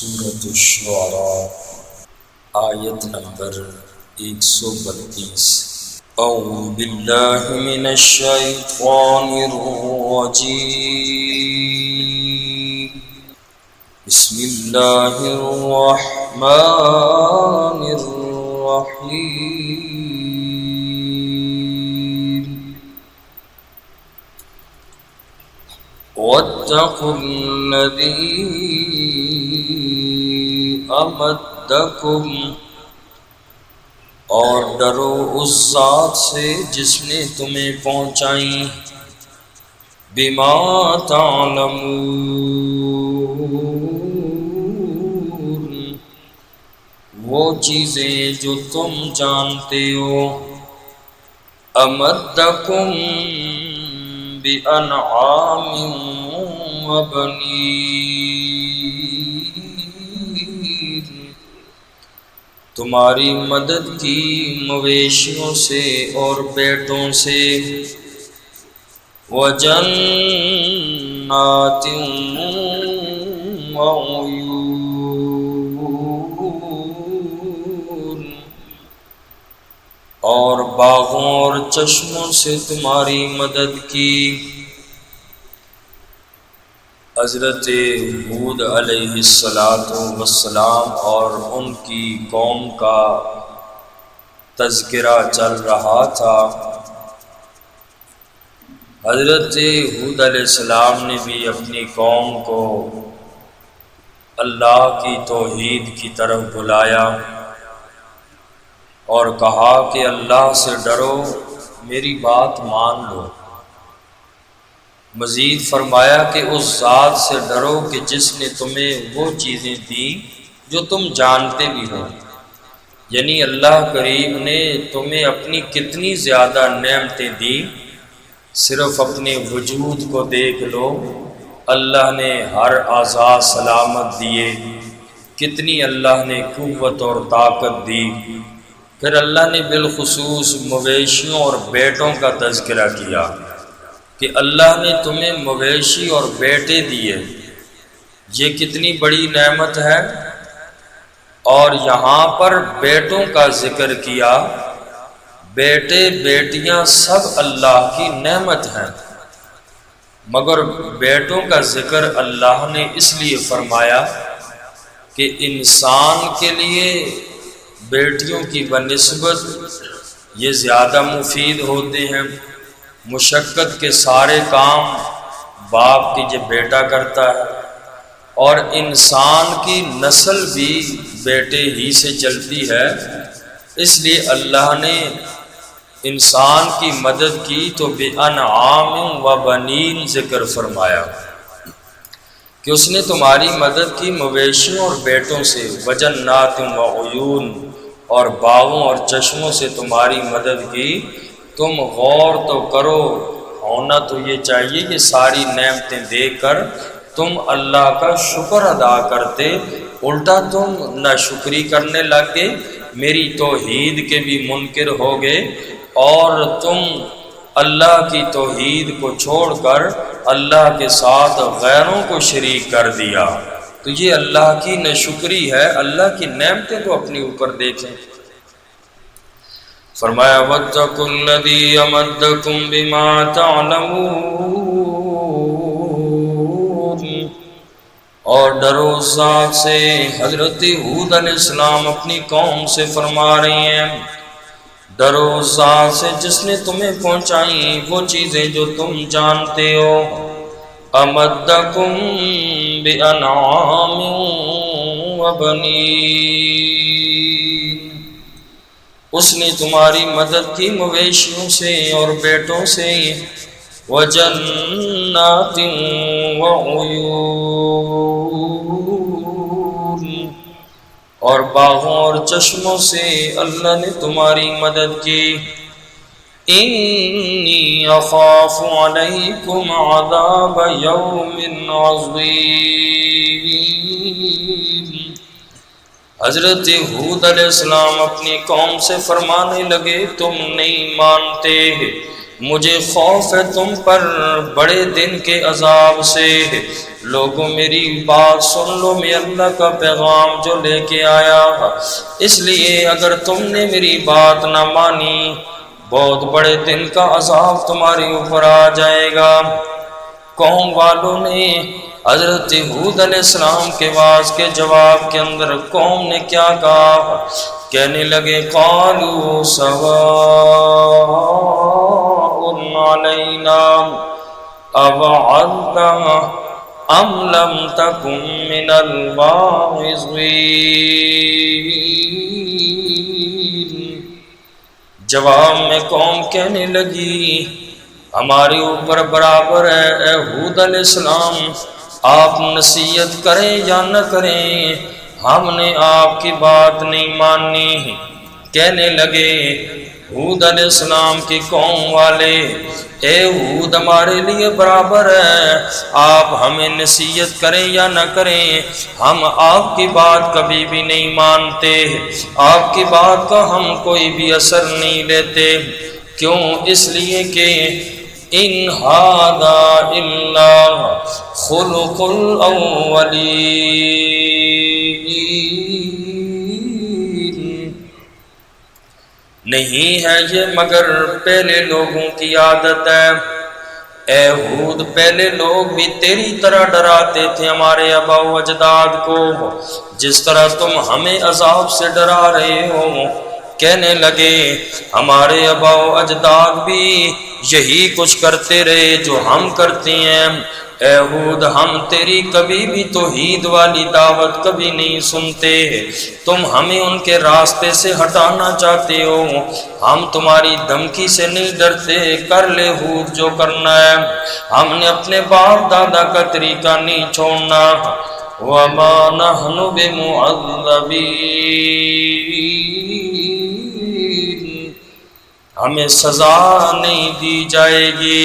سورۃ الشعراء آیت نمبر 132۔ اعوذ باللہ من الشیطان الرجیم، بسم اللہ الرحمن الرحیم۔ واتقوا الذی امدکم، اور ڈرو اس ذات سے جس نے تمہیں پہنچائیں، بما تعلمون، وہ چیزیں جو تم جانتے ہو، امدکم بانعام وبنین، تمہاری مدد کی مویشیوں سے اور بیٹوں سے، وجنات وعیون، اور باغوں اور چشموں سے تمہاری مدد کی۔ حضرت ہود علیہ السلام اور ان کی قوم کا تذکرہ چل رہا تھا۔ حضرت ہود علیہ السلام نے بھی اپنی قوم کو اللہ کی توحید کی طرف بلایا اور کہا کہ اللہ سے ڈرو، میری بات مان لو۔ مزید فرمایا کہ اس ذات سے ڈرو کہ جس نے تمہیں وہ چیزیں دیں جو تم جانتے بھی ہو، یعنی اللہ کریم نے تمہیں اپنی کتنی زیادہ نعمتیں دیں، صرف اپنے وجود کو دیکھ لو، اللہ نے ہر اعضاء سلامت دیے، کتنی اللہ نے قوت اور طاقت دی۔ پھر اللہ نے بالخصوص مویشیوں اور بیٹوں کا تذکرہ کیا کہ اللہ نے تمہیں مویشی اور بیٹے دیے، یہ کتنی بڑی نعمت ہے۔ اور یہاں پر بیٹوں کا ذکر کیا، بیٹے بیٹیاں سب اللہ کی نعمت ہیں، مگر بیٹوں کا ذکر اللہ نے اس لیے فرمایا کہ انسان کے لیے بیٹیوں کی بنسبت یہ زیادہ مفید ہوتے ہیں۔ مشقت کے سارے کام باپ کی جو بیٹا کرتا ہے، اور انسان کی نسل بھی بیٹے ہی سے چلتی ہے، اس لیے اللہ نے انسان کی مدد کی تو بانعام و بنین ذکر فرمایا کہ اس نے تمہاری مدد کی مویشیوں اور بیٹوں سے، وجنات وعیون، اور باغوں اور چشموں سے تمہاری مدد کی۔ تم غور تو کرو، ہونا تو یہ چاہیے کہ ساری نعمتیں دیکھ کر تم اللہ کا شکر ادا کرتے، الٹا تم ناشکری کرنے لگے، میری توحید کے بھی منکر ہو گئے، اور تم اللہ کی توحید کو چھوڑ کر اللہ کے ساتھ غیروں کو شریک کر دیا، تو یہ اللہ کی ناشکری ہے۔ اللہ کی نعمتیں تو اپنے اوپر دیکھیں۔ فرمایا واتقوا الذی امدکم بما تعلمون، اور ڈرو ذات سے، حضرت ہود علیہ السلام اپنی قوم سے فرما رہی ہیں، ڈرو ذات سے جس نے تمہیں پہنچائیں وہ چیزیں جو تم جانتے ہو، امدکم بانعام وبنین، اس نے تمہاری مدد کی مویشیوں سے اور بیٹوں سے، وجنات وعیون، اور باغوں اور چشموں سے اللہ نے تمہاری مدد کی۔ انی اخاف علیکم عذاب یوم عظیم، حضرت ہود علیہ السلام اپنی قوم سے فرمانے لگے تم نہیں مانتے، مجھے خوف ہے تم پر بڑے دن کے عذاب سے۔ لوگوں میری بات سن لو، میں اللہ کا پیغام جو لے کے آیا، اس لیے اگر تم نے میری بات نہ مانی بہت بڑے دن کا عذاب تمہارے اوپر آ جائے گا۔ قوم والوں نے حضرت ہود علیہ السلام کے واعظ کے جواب کے اندر قوم نے کیا کہا؟ کہنے لگے قالوا سواء علینا اوعظت ام لم تکن من الواعظین۔ جواب میں قوم کہنے لگی ہمارے اوپر برابر ہے اے ہود علیہ السلام، آپ نصیحت کریں یا نہ کریں، ہم نے آپ کی بات نہیں ماننی۔ کہنے لگے ہود علیہ السلام کی قوم والے اے ہود ہمارے لیے برابر ہے، آپ ہمیں نصیحت کریں یا نہ کریں، ہم آپ کی بات کبھی بھی نہیں مانتے، آپ کی بات کا ہم کوئی بھی اثر نہیں لیتے۔ کیوں؟ اس لیے کہ ان ھذا الا خلق الاولین، نہیں ہے یہ مگر پہلے لوگوں کی عادت ہے۔ اے ہود پہلے لوگ بھی تیری طرح ڈراتے تھے ہمارے آباء و اجداد کو، جس طرح تم ہمیں عذاب سے ڈرا رہے ہو۔ کہنے لگے ہمارے آباء و اجداد بھی یہی کچھ کرتے رہے جو ہم کرتے ہیں۔ اے ہود ہم تیری کبھی بھی توحید والی دعوت کبھی نہیں سنتے، تم ہمیں ان کے راستے سے ہٹانا چاہتے ہو، ہم تمہاری دھمکی سے نہیں ڈرتے، کر لے ہود جو کرنا ہے، ہم نے اپنے باپ دادا کا طریقہ نہیں چھوڑنا۔ وَمَا نَحْنُ بِمُعَذَّبِينَ، ہمیں سزا نہیں دی جائے گی۔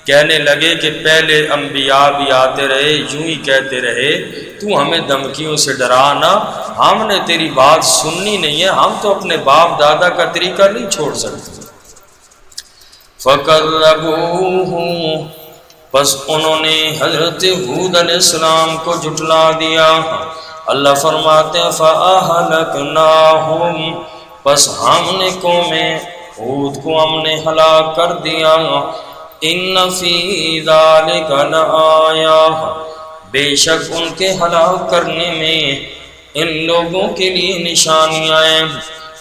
کہنے لگے کہ پہلے انبیاء بھی آتے رہے یوں ہی کہتے رہے تو ہمیں دھمکیوں سے ڈرانا، ہم نے تیری بات سننی نہیں ہے، ہم تو اپنے باپ دادا کا طریقہ نہیں چھوڑ سکتے۔ فَكَذَّبُوهُ، پس انہوں نے حضرت ہود علیہ السلام کو جھٹلا دیا۔ اللہ فرماتے ہیں فَأَهْلَكْنَاهُمْ، پس ہم نے قوم ہود کو ہم نے ہلاک کر دیا۔ ان فی ذالک لآیہ، بے شک ان کے ہلاک کرنے میں ان لوگوں کے لیے نشانیاں ہیں۔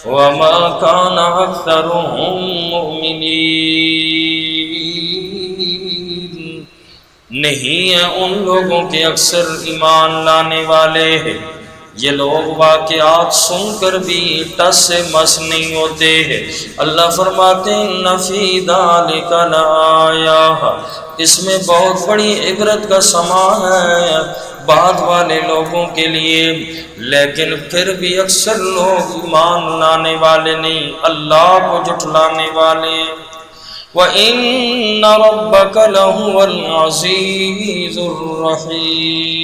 وما کان اکثرهم مؤمنین، نہیں ہیں ان لوگوں کے اکثر ایمان لانے والے، یہ لوگ واقعات سن کر بھی ٹس سے مس نہیں ہوتے۔ اللہ فرماتے ہیں ان فی ذالک لآیہ، اس میں بہت بڑی عبرت کا سما ہے بعد والے لوگوں کے لیے، لیکن پھر بھی اکثر لوگ ایمان لانے والے نہیں، اللہ کو جھٹلانے والے۔ وَإِنَّ رَبَّكَ لَهُوَ الْعَزِيزُ الرَّحِيمُ،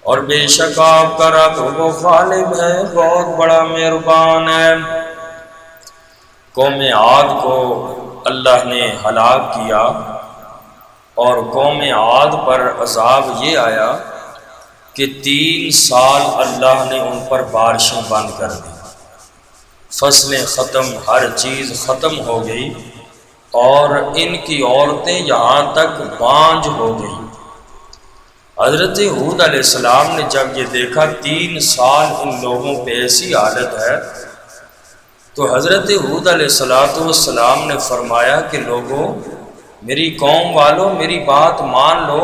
اور بے شک آپ کا رب وہ غالب ہے، بہت بڑا مہربان ہے۔ قوم عاد کو اللہ نے ہلاک کیا، اور قوم عاد پر عذاب یہ آیا کہ 3 سال اللہ نے ان پر بارشیں بند کر دی، فصلیں ختم، ہر چیز ختم ہو گئی، اور ان کی عورتیں یہاں تک بانجھ ہو گئیں۔ حضرت ہود علیہ السلام نے جب یہ دیکھا 3 سال ان لوگوں پہ ایسی حالت ہے، تو حضرت ہود علیہ السلام نے فرمایا کہ لوگوں، میری قوم والوں، میری بات مان لو،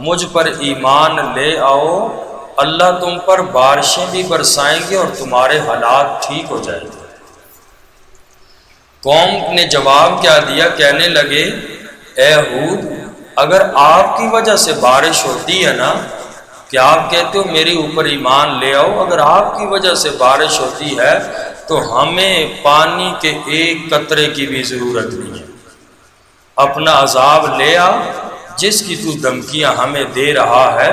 مجھ پر ایمان لے آؤ، اللہ تم پر بارشیں بھی برسائیں گے اور تمہارے حالات ٹھیک ہو جائیں گے۔ قوم نے جواب کیا دیا؟ کہنے لگے اے ہود، اگر آپ کی وجہ سے بارش ہوتی ہے نا، کہ آپ کہتے ہو میرے اوپر ایمان لے آؤ، اگر آپ کی وجہ سے بارش ہوتی ہے تو ہمیں پانی کے ایک قطرے کی بھی ضرورت نہیں ہے، اپنا عذاب لے آ، جس کی تو دھمکیاں ہمیں دے رہا ہے،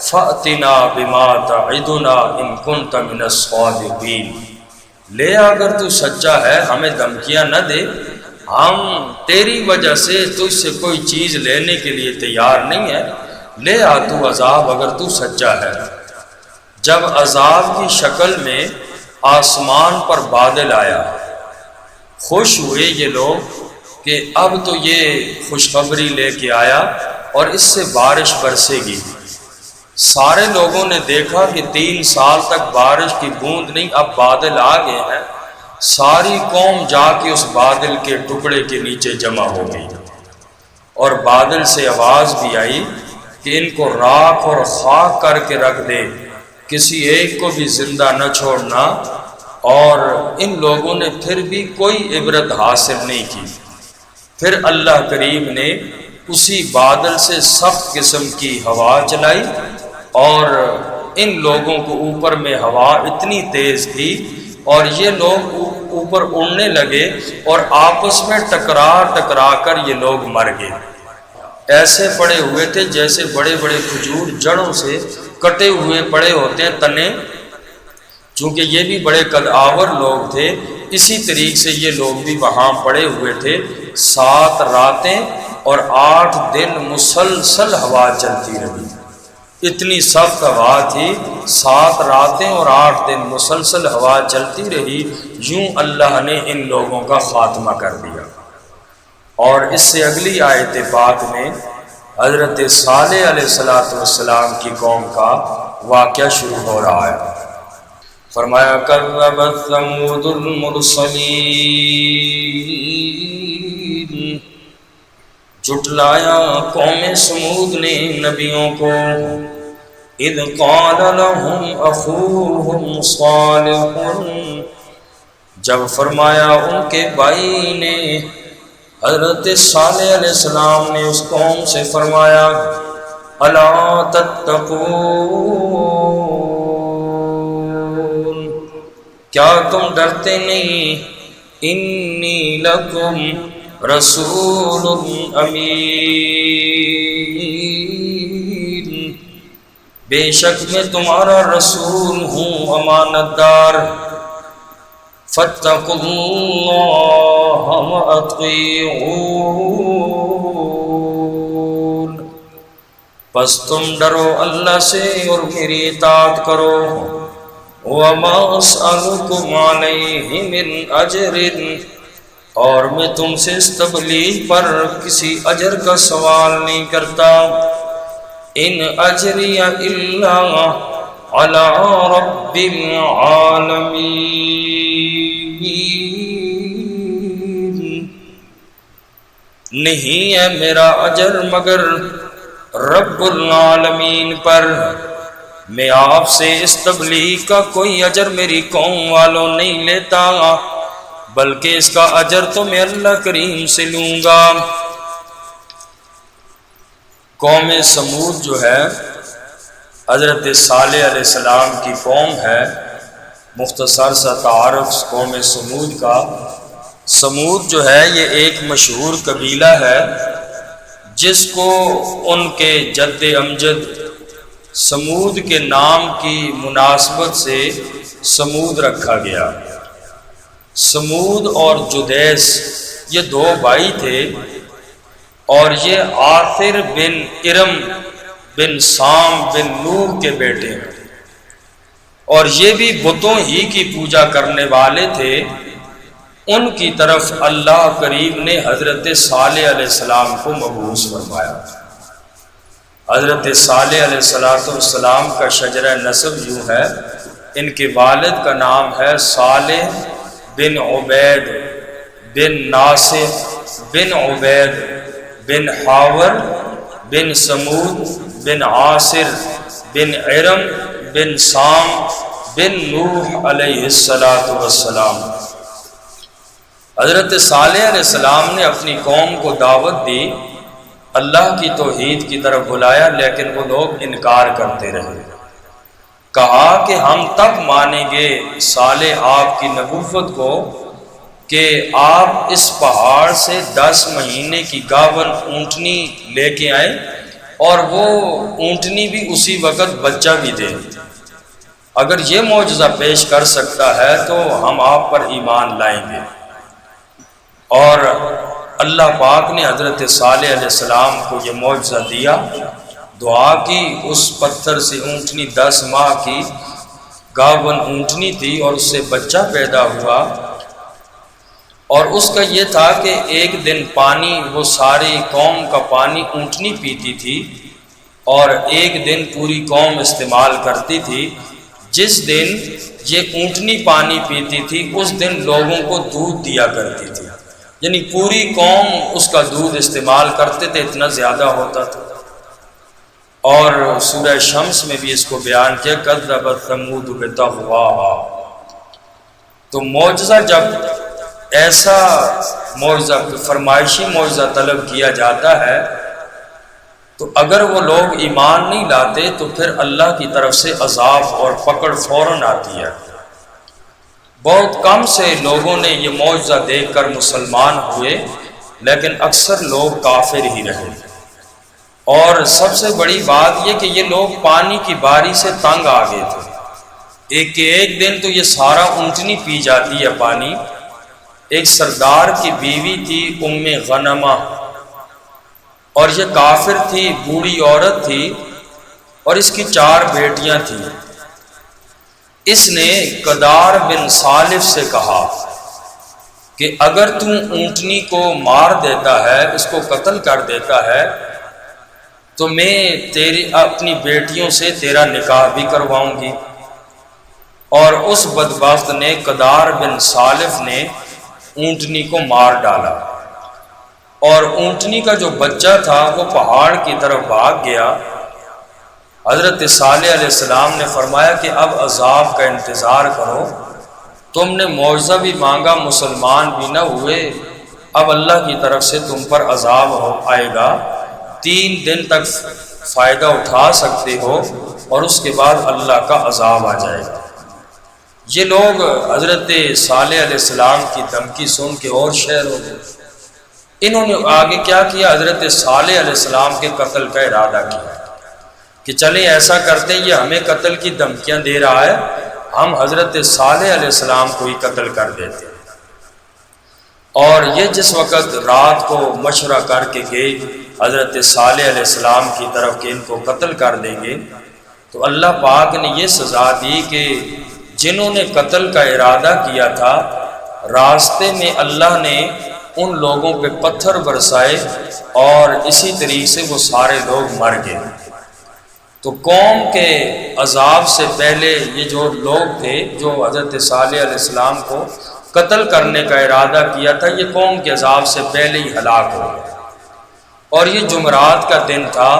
فَأْتِنَا بِمَا تَعِدُنَا إِن كُنْتَ مِنَ الصَّادِقِينَ، لے اگر تو سچا ہے ہمیں دھمکیاں نہ دے، ہم تیری وجہ سے تجھ سے کوئی چیز لینے کے لیے تیار نہیں ہے، لے آ تو عذاب اگر تو سچا ہے۔ جب عذاب کی شکل میں آسمان پر بادل آیا، خوش ہوئے یہ لوگ کہ اب تو یہ خوشخبری لے کے آیا اور اس سے بارش برسے گی۔ سارے لوگوں نے دیکھا کہ 3 سال تک بارش کی بوند نہیں، اب بادل آ گئے ہیں۔ ساری قوم جا کے اس بادل کے ٹکڑے کے نیچے جمع ہو گئی، اور بادل سے آواز بھی آئی کہ ان کو راکھ اور خاک کر کے رکھ دے، کسی ایک کو بھی زندہ نہ چھوڑنا۔ اور ان لوگوں نے پھر بھی کوئی عبرت حاصل نہیں کی۔ پھر اللہ کریم نے اسی بادل سے سخت قسم کی ہوا چلائی، اور ان لوگوں کو اوپر میں ہوا اتنی تیز تھی اور یہ لوگ اوپر اڑنے لگے اور آپس میں ٹکرا کر یہ لوگ مر گئے۔ ایسے پڑے ہوئے تھے جیسے بڑے بڑے کھجور جڑوں سے کٹے ہوئے پڑے ہوتے ہیں تنے، چونکہ یہ بھی بڑے قد آور لوگ تھے، اسی طریقے سے یہ لوگ بھی وہاں پڑے ہوئے تھے۔ 7 راتیں اور 8 دن مسلسل ہوا چلتی رہی، اتنی سخت ہوا تھی، 7 راتیں اور 8 دن مسلسل ہوا چلتی رہی۔ یوں اللہ نے ان لوگوں کا خاتمہ کر دیا۔ اور اس سے اگلی آیت پاک میں حضرت صالح علیہ السلام کی قوم کا واقعہ شروع ہو رہا ہے۔ فرمایا کذبت ثمود المرسلین، جھٹلایا قوم سمود نے نبیوں کو، اذ قال لهم اخوهم صالح، جب فرمایا ان کے بھائی نے حضرت صالح علیہ السلام نے اس قوم سے فرمایا، الا تتقون، کیا تم ڈرتے نہیں، انی لکم رسول امین، بے شک میں تمہارا رسول ہوں امانت دار، فاتقوا اللہ واطیعون، پس تم ڈرو اللہ سے اور میری اطاعت کرو، وما اسألکم علیہ من اجر، اور میں تم سے اس تبلیغ پر کسی اجر کا سوال نہیں کرتا، ان اجری الا علی رب العالمین، نہیں ہے میرا اجر مگر رب العالمین پر، میں آپ سے اس تبلیغ کا کوئی اجر میری قوم والوں نہیں لیتا، بلکہ اس کا اجر تو میں اللہ کریم سے لوں گا۔ قوم سمود جو ہے حضرت صالح علیہ السلام کی قوم ہے۔ مختصر سا تعارف قوم سمود کا، سمود جو ہے یہ ایک مشہور قبیلہ ہے جس کو ان کے جد امجد سمود کے نام کی مناسبت سے سمود رکھا گیا۔ سمود اور جدیس یہ 2 بھائی تھے، اور یہ آخر بن ارم بن سام بن نوح کے بیٹے ہیں، اور یہ بھی بتوں ہی کی پوجا کرنے والے تھے۔ ان کی طرف اللہ کریم نے حضرت صالح علیہ السلام کو مبعوث فرمایا۔ حضرت صالح علیہ السلام کا شجرہ نسب یوں ہے، ان کے والد کا نام ہے صالح بن عبید بن ناصر بن عبید بن حاور بن سمود بن عاصر بن ارم بن سام بن نوح علیہ السلام۔ حضرت صالح علیہ السلام نے اپنی قوم کو دعوت دی، اللہ کی توحید کی طرف بلایا، لیکن وہ لوگ انکار کرتے رہے۔ کہا کہ ہم تب مانیں گے صالح آپ کی نبوت کو کہ آپ اس پہاڑ سے 10 مہینے کی گاون اونٹنی لے کے آئیں، اور وہ اونٹنی بھی اسی وقت بچہ بھی دے۔ اگر یہ معجزہ پیش کر سکتا ہے تو ہم آپ پر ایمان لائیں گے۔ اور اللہ پاک نے حضرت صالح علیہ السلام کو یہ معجزہ دیا، دعا کی، اس پتھر سے اونٹنی 10 ماہ کی گاون اونٹنی تھی اور اس سے بچہ پیدا ہوا، اور اس کا یہ تھا کہ ایک دن پانی، وہ ساری قوم کا پانی اونٹنی پیتی تھی اور ایک دن پوری قوم استعمال کرتی تھی۔ جس دن یہ اونٹنی پانی پیتی تھی اس دن لوگوں کو دودھ دیا کرتی تھی، یعنی پوری قوم اس کا دودھ استعمال کرتے تھے، اتنا زیادہ ہوتا تھا۔ اور سورہ شمس میں بھی اس کو بیان کیا، کذبت ثمود بطغواہا۔ تو معجزہ جب ایسا معجزہ، فرمائشی معجزہ طلب کیا جاتا ہے تو اگر وہ لوگ ایمان نہیں لاتے تو پھر اللہ کی طرف سے عذاب اور پکڑ فوراً آتی ہے۔ بہت کم سے لوگوں نے یہ معجزہ دیکھ کر مسلمان ہوئے، لیکن اکثر لوگ کافر ہی رہے۔ اور سب سے بڑی بات یہ کہ یہ لوگ پانی کی باری سے تنگ آ گئے تھے۔ ایک دن تو یہ سارا اونٹنی پی جاتی ہے پانی۔ ایک سردار کی بیوی تھی ام غنمہ، اور یہ کافر تھی، بوڑھی عورت تھی، اور اس کی 4 بیٹیاں تھیں۔ اس نے قدار بن صالف سے کہا کہ اگر تم اونٹنی کو مار دیتا ہے، اس کو قتل کر دیتا ہے، تو میں اپنی بیٹیوں سے تیرا نکاح بھی کرواؤں گی۔ اور اس بدبخت نے، قدار بن صالف نے اونٹنی کو مار ڈالا، اور اونٹنی کا جو بچہ تھا وہ پہاڑ کی طرف بھاگ گیا۔ حضرت صالح علیہ السلام نے فرمایا کہ اب عذاب کا انتظار کرو، تم نے معجزہ بھی مانگا، مسلمان بھی نہ ہوئے، اب اللہ کی طرف سے تم پر عذاب آئے گا، 3 دن تک فائدہ اٹھا سکتے ہو اور اس کے بعد اللہ کا عذاب آ جائے گا۔ یہ لوگ حضرت صالح علیہ السلام کی دھمکی سن کے اور شہر ہو گئے۔ انہوں نے آگے کیا کیا، حضرت صالح علیہ السلام کے قتل کا ارادہ کیا کہ چلیں ایسا کرتے، یہ ہمیں قتل کی دھمکیاں دے رہا ہے، ہم حضرت صالح علیہ السلام کو ہی قتل کر دیتے۔ اور یہ جس وقت رات کو مشورہ کر کے گئے حضرت صالح علیہ السلام کی طرف کہ ان کو قتل کر دیں گے، تو اللہ پاک نے یہ سزا دی کہ جنہوں نے قتل کا ارادہ کیا تھا، راستے میں اللہ نے ان لوگوں پہ پتھر برسائے اور اسی طریقے سے وہ سارے لوگ مر گئے۔ تو قوم کے عذاب سے پہلے یہ جو لوگ تھے جو حضرت صالح علیہ السلام کو قتل کرنے کا ارادہ کیا تھا، یہ قوم کے عذاب سے پہلے ہی ہلاک ہو گئے۔ اور یہ جمعرات کا دن تھا،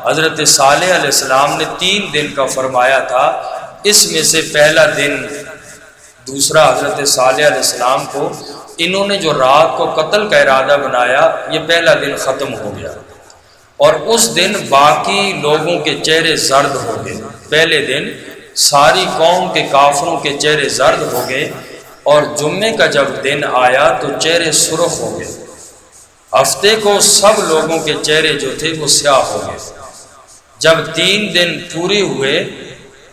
حضرت صالح علیہ السلام نے 3 دن کا فرمایا تھا، اس میں سے پہلا دن، دوسرا حضرت صالح علیہ السلام کو انہوں نے جو رات کو قتل کا ارادہ بنایا، یہ پہلا دن ختم ہو گیا، اور اس دن باقی لوگوں کے چہرے زرد ہو گئے۔ پہلے دن ساری قوم کے کافروں کے چہرے زرد ہو گئے، اور جمعے کا جب دن آیا تو چہرے سرخ ہو گئے۔ ہفتے کو سب لوگوں کے چہرے جو تھے وہ سیاہ ہو گئے۔ جب 3 دن پورے ہوئے،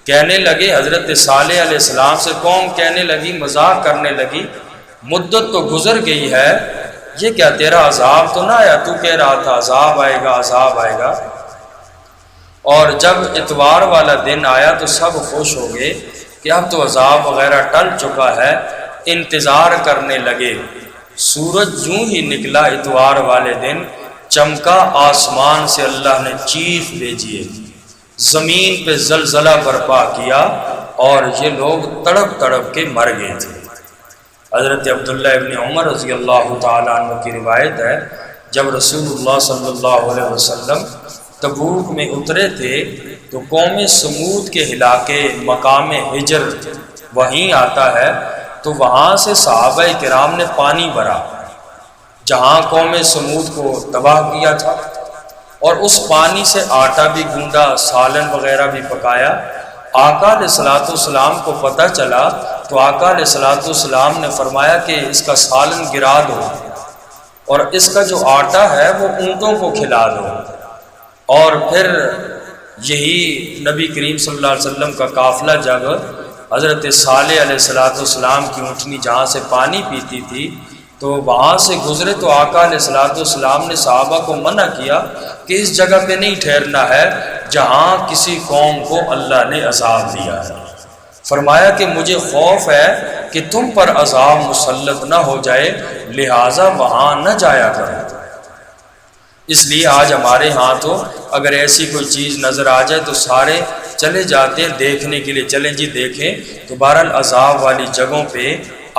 کہنے لگے حضرت صالح علیہ السلام سے، قوم کہنے لگی، مذاق کرنے لگی، مدت تو گزر گئی ہے، یہ کیا تیرا عذاب تو نہ آیا؟ تو کہہ رہا تھا عذاب آئے گا، عذاب آئے گا۔ اور جب اتوار والا دن آیا تو سب خوش ہو گئے کہ اب تو عذاب وغیرہ ٹل چکا ہے، انتظار کرنے لگے۔ سورج یوں ہی نکلا اتوار والے دن، چمکا، آسمان سے اللہ نے چیخ بھیجی، زمین پہ زلزلہ برپا کیا، اور یہ لوگ تڑپ تڑپ کے مر گئے تھے۔ حضرت عبداللہ ابن عمر رضی اللہ تعالیٰ عنہ کی روایت ہے، جب رسول اللہ صلی اللہ علیہ وسلم تبوک میں اترے تھے تو قوم سمود کے علاقے مقام ہجر وہیں آتا ہے، تو وہاں سے صحابہ کرام نے پانی بھرا جہاں قوم سمود کو تباہ کیا تھا، اور اس پانی سے آٹا بھی گوندا، سالن وغیرہ بھی پکایا۔ آقا علیہ الصلوۃ والسلام کو پتہ چلا تو آقا علیہ الصلوۃ والسلام نے فرمایا کہ اس کا سالن گرا دو، اور اس کا جو آٹا ہے وہ اونٹوں کو کھلا دو، اور پھر یہی نبی کریم صلی اللہ علیہ وسلم کا قافلہ جب حضرت صالح علیہ السلام کی اونٹنی جہاں سے پانی پیتی تھی تو وہاں سے گزرے تو آقا علیہ السلام نے صحابہ کو منع کیا کہ اس جگہ پہ نہیں ٹھہرنا ہے جہاں کسی قوم کو اللہ نے عذاب دیا ہے۔ فرمایا کہ مجھے خوف ہے کہ تم پر عذاب مسلط نہ ہو جائے، لہٰذا وہاں نہ جایا کرو۔ اس لیے آج ہمارے ہاں تو اگر ایسی کوئی چیز نظر آ جائے تو سارے چلے جاتے ہیں دیکھنے کے لیے، چلیں جی دیکھیں۔ تو بہرحال عذاب والی جگہوں پہ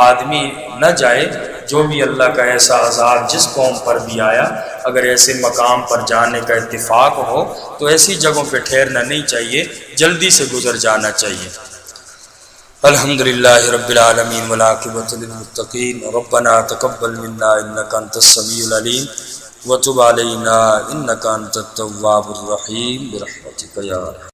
آدمی نہ جائے۔ جو بھی اللہ کا ایسا عذاب جس قوم پر بھی آیا، اگر ایسے مقام پر جانے کا اتفاق ہو تو ایسی جگہوں پہ ٹھہرنا نہیں چاہیے، جلدی سے گزر جانا چاہیے۔ الحمدللہ رب العالمین والعاقبۃ للمتقین، ربنا تقبل منا انک انت السمیع العلیم وتب علینا انک انت التواب الرحیم برحمتک یا